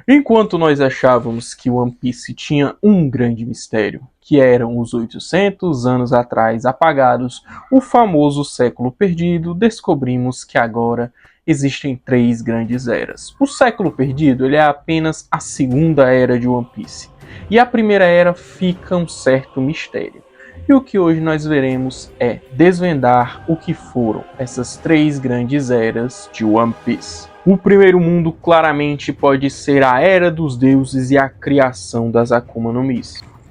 Enquanto nós achávamos que One Piece tinha um grande mistério, que eram os 800 anos atrás apagados, o famoso século perdido, descobrimos que agora existem três grandes eras. O século perdido ele é apenas a segunda era de One Piece, e a primeira era fica um certo mistério. E o que hoje nós veremos é desvendar o que foram essas três grandes eras de One Piece. O primeiro mundo claramente pode ser a Era dos Deuses e a criação das Akuma no Mi.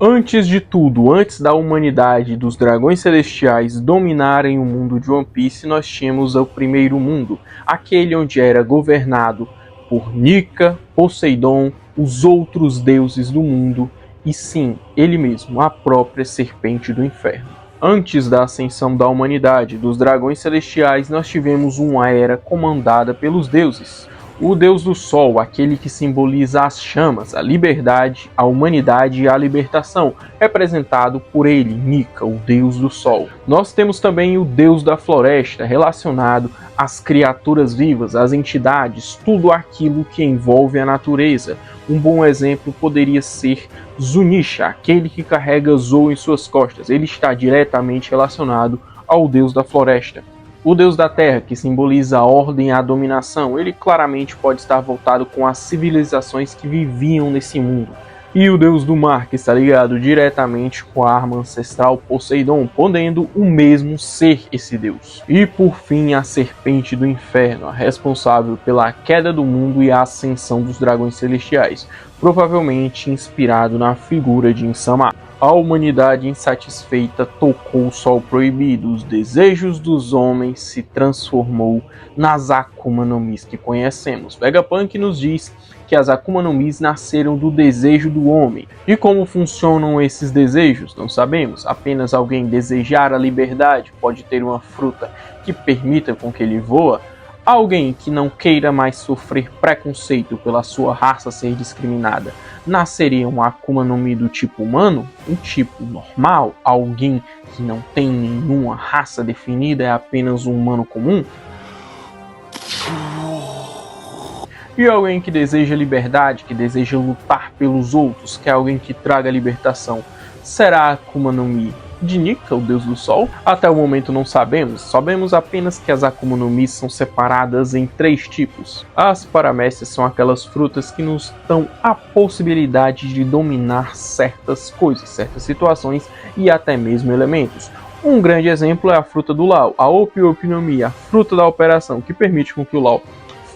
Antes de tudo, antes da humanidade e dos dragões celestiais dominarem o mundo de One Piece, nós tínhamos o primeiro mundo, aquele onde era governado por Nika, Poseidon, os outros deuses do mundo, e sim, ele mesmo, a própria serpente do inferno. Antes da ascensão da humanidade dos dragões celestiais, nós tivemos uma era comandada pelos deuses. O deus do sol, aquele que simboliza as chamas, a liberdade, a humanidade e a libertação, representado por ele, Nika, o deus do sol. Nós temos também o deus da floresta, relacionado às criaturas vivas, às entidades, tudo aquilo que envolve a natureza. Um bom exemplo poderia ser Zunisha, aquele que carrega Zou em suas costas. Ele está diretamente relacionado ao deus da floresta. O deus da terra, que simboliza a ordem e a dominação, ele claramente pode estar voltado com as civilizações que viviam nesse mundo. E o deus do mar, que está ligado diretamente com a arma ancestral Poseidon, podendo o mesmo ser esse deus. E por fim, a serpente do inferno, a responsável pela queda do mundo e a ascensão dos dragões celestiais, provavelmente inspirado na figura de Insama. A humanidade insatisfeita tocou o sol proibido, os desejos dos homens se transformou nas Akuma no Mi que conhecemos. Vegapunk nos diz que as Akuma no Mi nasceram do desejo do homem. E como funcionam esses desejos? Não sabemos. Apenas alguém desejar a liberdade pode ter uma fruta que permita com que ele voa. Alguém que não queira mais sofrer preconceito pela sua raça ser discriminada, nasceria um Akuma no Mi do tipo humano? Um tipo normal? Alguém que não tem nenhuma raça definida, é apenas um humano comum? E alguém que deseja liberdade, que deseja lutar pelos outros, que é alguém que traga libertação, será Akuma no Mi de Nika, o deus do sol? Até o momento não sabemos apenas que as Akuma no Mi são separadas em três tipos. As paramécias são aquelas frutas que nos dão a possibilidade de dominar certas coisas, certas situações e até mesmo elementos. Um grande exemplo é a fruta do Law, a Opi Opi no Mi, a fruta da operação, que permite com que o Law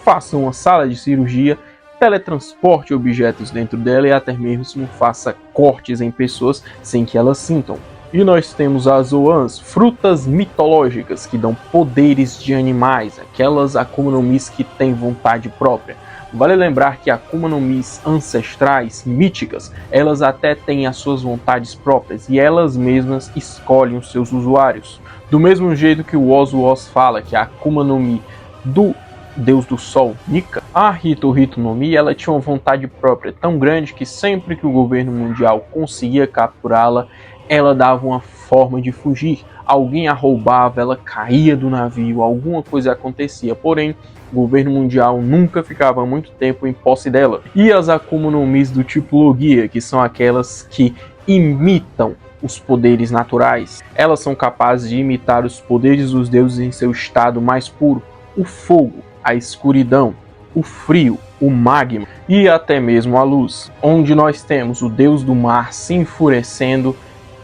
faça uma sala de cirurgia, teletransporte objetos dentro dela e até mesmo faça cortes em pessoas sem que elas sintam. E nós temos as Zoans, frutas mitológicas que dão poderes de animais, aquelas Akuma no Mi que têm vontade própria. Vale lembrar que Akuma no Mi ancestrais, míticas, elas até têm as suas vontades próprias e elas mesmas escolhem os seus usuários. Do mesmo jeito que o Oz fala que a Akuma no Mi do deus do sol, Nika, a Hito Hito no Mi, ela tinha uma vontade própria tão grande que sempre que o governo mundial conseguia capturá-la, ela dava uma forma de fugir. Alguém a roubava, ela caía do navio, alguma coisa acontecia. Porém, o governo mundial nunca ficava muito tempo em posse dela. E as Akuma no Mi do tipo Logia, que são aquelas que imitam os poderes naturais. Elas são capazes de imitar os poderes dos deuses em seu estado mais puro. O fogo, a escuridão, o frio, o magma e até mesmo a luz. Onde nós temos o deus do mar se enfurecendo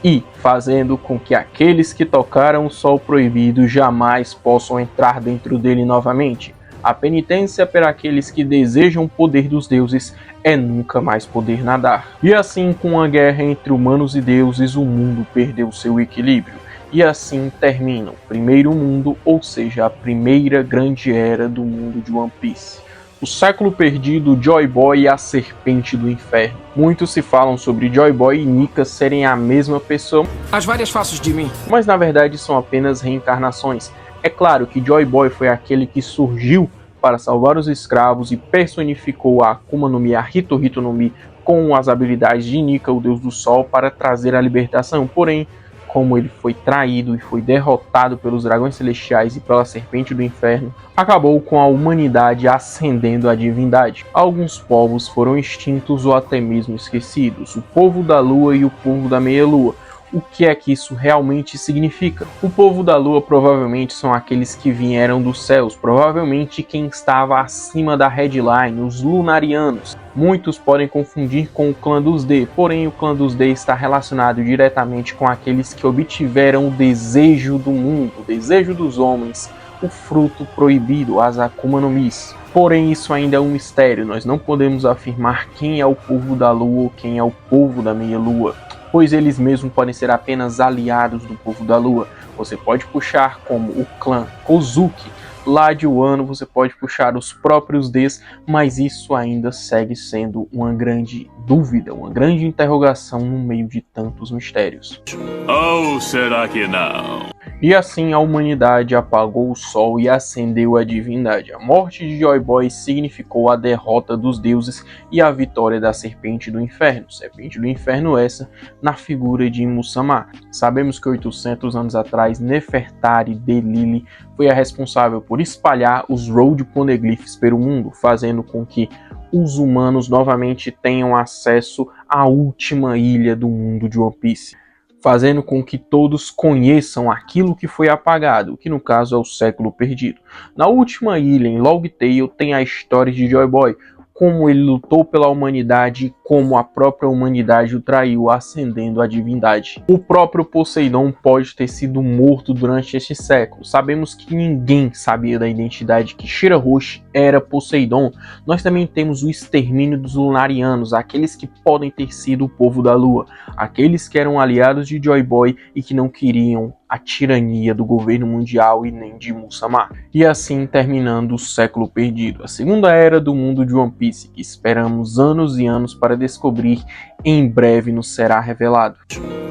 e fazendo com que aqueles que tocaram o sol proibido jamais possam entrar dentro dele novamente. A penitência para aqueles que desejam o poder dos deuses é nunca mais poder nadar. E assim, com a guerra entre humanos e deuses, o mundo perdeu seu equilíbrio. E assim termina o primeiro mundo, ou seja, a primeira grande era do mundo de One Piece. O século perdido, Joy Boy e a serpente do inferno. Muitos se falam sobre Joy Boy e Nika serem a mesma pessoa. As várias faces de mim. Mas na verdade são apenas reencarnações. É claro que Joy Boy foi aquele que surgiu para salvar os escravos e personificou a Akuma no Mi, a Hito Hito no Mi, com as habilidades de Nika, o deus do sol, para trazer a libertação. Porém, como ele foi traído e foi derrotado pelos dragões celestiais e pela serpente do inferno, acabou com a humanidade ascendendo à divindade. Alguns povos foram extintos ou até mesmo esquecidos, o povo da lua e o povo da meia-lua. O que é que isso realmente significa? O povo da lua provavelmente são aqueles que vieram dos céus, provavelmente quem estava acima da headline, os lunarianos. Muitos podem confundir com o clã dos D, porém o clã dos D está relacionado diretamente com aqueles que obtiveram o desejo do mundo, o desejo dos homens, o fruto proibido, as Akuma no Mis. Porém, isso ainda é um mistério, nós não podemos afirmar quem é o povo da lua ou quem é o povo da meia-lua, pois eles mesmos podem ser apenas aliados do povo da lua. Você pode puxar como o clã Kozuki, lá de Wano, você pode puxar os próprios Ds, mas isso ainda segue sendo uma grande dúvida, uma grande interrogação no meio de tantos mistérios. Ou será que não? E assim a humanidade apagou o sol e acendeu a divindade. A morte de Joy Boy significou a derrota dos deuses e a vitória da Serpente do Inferno. Serpente do Inferno essa na figura de Musama. Sabemos que 800 anos atrás Nefertari Delili foi a responsável por espalhar os Road Poneglyphs pelo mundo, fazendo com que os humanos novamente tenham acesso à última ilha do mundo de One Piece, fazendo com que todos conheçam aquilo que foi apagado, que no caso é o século perdido. Na última ilha, em Logtail, tem a história de Joy Boy, como ele lutou pela humanidade e como a própria humanidade o traiu, ascendendo à divindade. O próprio Poseidon pode ter sido morto durante este século. Sabemos que ninguém sabia da identidade que Shirahoshi era Poseidon. Nós também temos o extermínio dos Lunarianos, aqueles que podem ter sido o povo da Lua, aqueles que eram aliados de Joy Boy e que não queriam a tirania do governo mundial e nem de Musama. E assim terminando o século perdido, a segunda era do mundo de One Piece, que esperamos anos e anos para descobrir, em breve nos será revelado.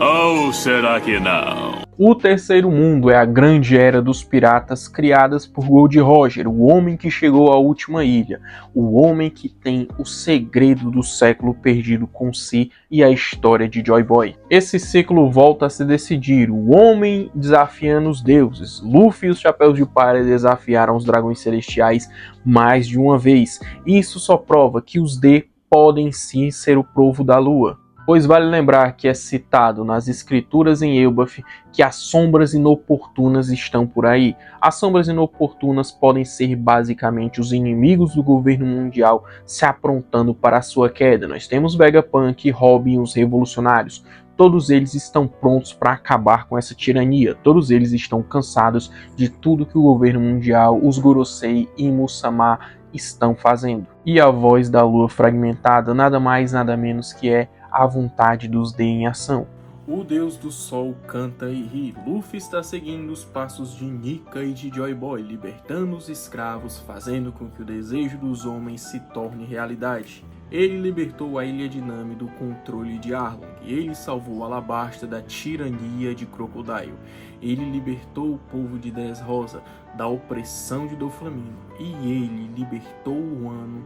Ou será que não? O terceiro mundo é a grande era dos piratas criadas por Gold Roger, o homem que chegou à última ilha, o homem que tem o segredo do século perdido com si e a história de Joy Boy. Esse ciclo volta a se decidir, o homem desafiando os deuses. Luffy e os Chapéus de Palha desafiaram os dragões celestiais mais de uma vez. Isso só prova que os D podem sim ser o povo da lua, pois vale lembrar que é citado nas escrituras em Elbaf que as sombras inoportunas estão por aí. As sombras inoportunas podem ser basicamente os inimigos do governo mundial se aprontando para a sua queda. Nós temos Vegapunk, Robin e os revolucionários. Todos eles estão prontos para acabar com essa tirania. Todos eles estão cansados de tudo que o governo mundial, os Gorosei e Musama estão fazendo. E a voz da lua fragmentada nada mais nada menos que é a vontade dos D em ação. O deus do sol canta e ri. Luffy está seguindo os passos de Nika e de Joy Boy, libertando os escravos, fazendo com que o desejo dos homens se torne realidade. Ele libertou a ilha de Nami do controle de Arlong. Ele salvou Alabasta da tirania de Crocodile. Ele libertou o povo de Dressrosa da opressão de Doflamingo. E ele libertou o Wano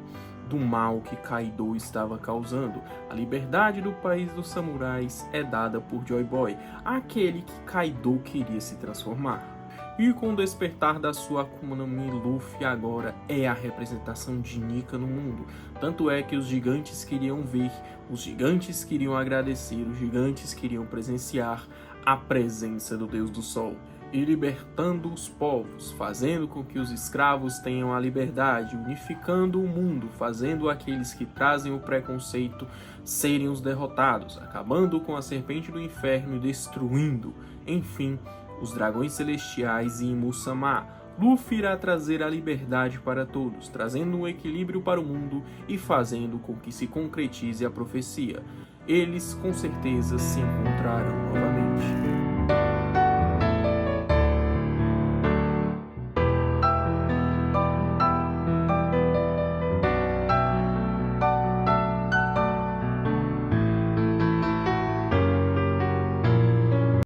do mal que Kaido estava causando. A liberdade do país dos samurais é dada por Joy Boy, aquele que Kaido queria se transformar. E com o despertar da sua Akuma no Mi, Luffy agora é a representação de Nika no mundo. Tanto é que os gigantes queriam ver, os gigantes queriam agradecer, os gigantes queriam presenciar a presença do Deus do Sol. E libertando os povos, fazendo com que os escravos tenham a liberdade, unificando o mundo, fazendo aqueles que trazem o preconceito serem os derrotados, acabando com a serpente do inferno e destruindo, enfim, os dragões celestiais e Musama. Luffy irá trazer a liberdade para todos, trazendo um equilíbrio para o mundo e fazendo com que se concretize a profecia. Eles com certeza se encontraram novamente.